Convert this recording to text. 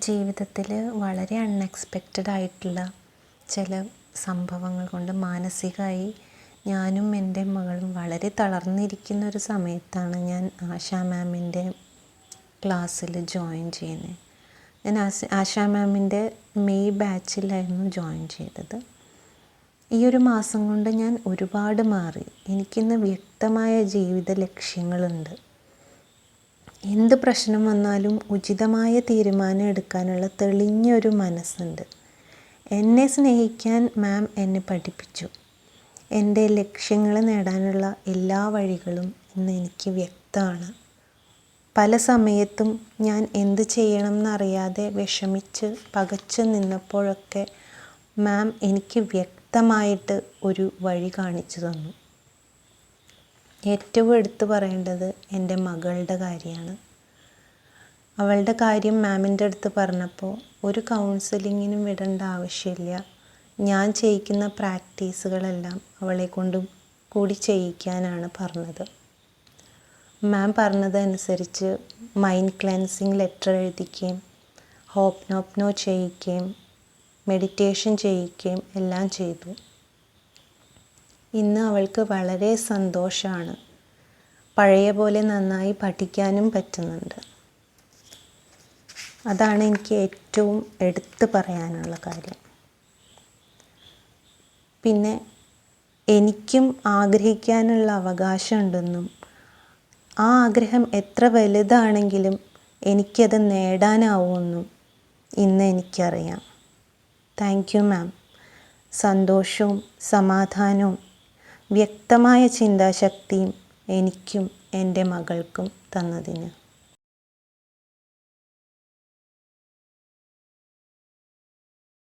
ജീവിതത്തിൽ വളരെ അൺഎക്സ്പെക്റ്റഡ് ആയിട്ടുള്ള ചില സംഭവങ്ങൾ കൊണ്ട് മാനസികമായി ഞാനും എൻ്റെ മകളും വളരെ തളർന്നിരിക്കുന്ന ഒരു സമയത്താണ് ഞാൻ ആശാ മാമിൻ്റെ ക്ലാസ്സിൽ ജോയിൻ ചെയ്യുന്നത്. ഞാൻ ആശാ മാമിൻ്റെ മെയ് ബാച്ചിലായിരുന്നു ജോയിൻ ചെയ്തത്. ഈ ഒരു മാസം കൊണ്ട് ഞാൻ ഒരുപാട് മാറി. എനിക്കിന്ന് വ്യക്തമായ ജീവിത ലക്ഷ്യങ്ങളുണ്ട്. എന്ത് പ്രശ്നം വന്നാലും ഉചിതമായ തീരുമാനം എടുക്കാനുള്ള തെളിഞ്ഞൊരു മനസ്സുണ്ട്. എന്നെ സ്നേഹിക്കാൻ മാം എന്നെ പഠിപ്പിച്ചു. എൻ്റെ ലക്ഷ്യങ്ങൾ നേടാനുള്ള എല്ലാ വഴികളും ഇന്ന് എനിക്ക് വ്യക്തമാണ്. പല സമയത്തും ഞാൻ എന്ത് ചെയ്യണം എന്നറിയാതെ വിഷമിച്ച് പകച്ചു നിന്നപ്പോഴൊക്കെ മാം എനിക്ക് വ്യക്തമായിട്ട് ഒരു വഴി കാണിച്ചു തന്നു. ഏറ്റവും എടുത്തു പറയേണ്ടത് എൻ്റെ മകളുടെ കാര്യമാണ്. അവളുടെ കാര്യം മാമിൻ്റെ അടുത്ത് പറഞ്ഞപ്പോൾ ഒരു കൗൺസിലിങ്ങിനും വിടേണ്ട ആവശ്യമില്ല, ഞാൻ ചെയ്യിക്കുന്ന പ്രാക്ടീസുകളെല്ലാം അവളെ കൊണ്ട് കൂടി ചെയ്യിക്കാനാണ് പറഞ്ഞത്. മാം പറഞ്ഞതനുസരിച്ച് മൈൻഡ് ക്ലെൻസിങ് ലെറ്റർ എഴുതിക്കുകയും ഹോപ്നോപ്നോ ചെയ്യിക്കുകയും മെഡിറ്റേഷൻ ചെയ്യിക്കുകയും എല്ലാം ചെയ്തു. ഇന്ന് അവൾക്ക് വളരെ സന്തോഷമാണ്. പഴയ പോലെ നന്നായി പഠിക്കാനും പറ്റുന്നുണ്ട്. അതാണ് എനിക്ക് ഏറ്റവും എടുത്തു പറയാനുള്ള കാര്യം. പിന്നെ എനിക്കും ആഗ്രഹിക്കാനുള്ള അവകാശമുണ്ടെന്നും ആ ആഗ്രഹം എത്ര വലുതാണെങ്കിലും എനിക്കത് നേടാനാവുമെന്നും ഇന്ന് എനിക്കറിയാം. Thank you ma'am. സന്തോഷവും സമാധാനവും വ്യക്തമായ ചിന്താശക്തിയും എനിക്കും എൻ്റെ മകൾക്കും തന്നതിന്.